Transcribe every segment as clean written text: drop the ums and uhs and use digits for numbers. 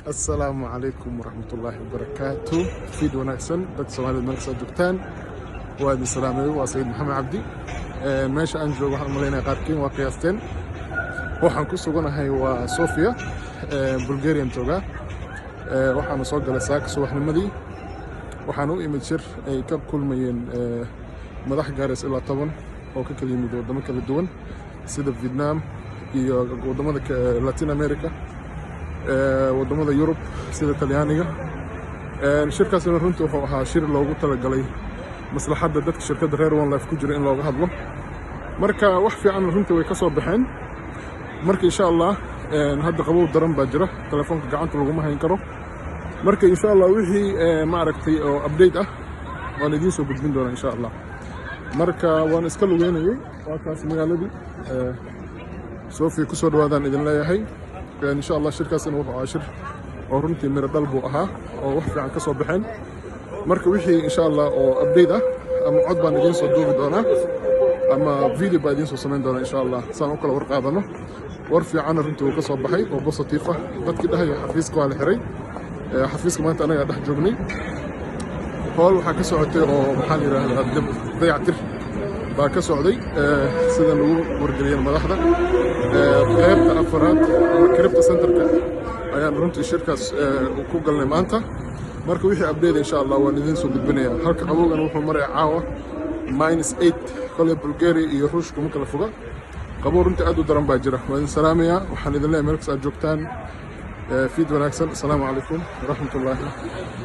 السلام عليكم ورحمة الله وبركاته. فيد وناكسن دad Soomaaliyeed meel kasta joogtaan waa idin salaamay. waa Sayid Maxamed Cabdi. meesha aan joogo waxaan maleynaa qaarkiin waa qiyaasteen. waxaan ku suganahay waa Sofia, Bulgarian jooga. waxaan soo galay saaka subaxnimadii. waxaan u imid shir ay ka kulmayeen madax gaaris ilaa 10 oo ka kala yimid wadamo kala duwan sida Vietnam iyo wadamada Latin America, wadamada Yurub sida Talyaaniga. shirkaasna runtii wuxuu ahaa shir loogu talagalay maslaxadda dadka shirkadda reer One Life ku jira in looga hadlo. marka wax fiican runtii way ka soo baxeen. marka insha Allah hadda qabow daran baa jira, telefoonka gacanta laguma hayn karo. marka insha Allah wixii ma aragtay oo update ah waan idin soo gudbin doonaa insha Allah. marka waan iska lugeynayay waa kaas magaaladii Sofia ku soo dhawaadaan idin leeyahay. إن شاء الله شركة سنوات عاشر أو رنتي من الطلب وأها أو وحفي عن كسب بحين مركب وحي إن شاء الله أو أبديته أما عقبة ندين صدوق دونا أما فيديو بعدين صوصنين دونا إن شاء الله سنوكل ورق هذا ورفي عن رنتي وكسب بحي وبسط طيفة بد كده هي حفيزكم على حري حفيزكم أنت أنا قاعد أحجبني قال حكى سعودي أو محلي راه ضيعتر باكا سعودي سيدا لو ورجليين مدحدا قيبت أفراد كريبتا سنتركا ayaan runtii shirkaas ku galnay maanta. marka wixii update insha Allah waan idin soo gudbinayaa. halka qabowgan wuxuu maray caawa -8 kale Bulgaria iyo Ruushka ma kala foga. qabow runtii aad u daran baa jira. waan salaamayaa, waxaan idin leeyahay meel kasta aad joogtaan. fiid wanaagsan. assalaamu calaykum waraxmatullaahi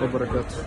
wabarakaatuh.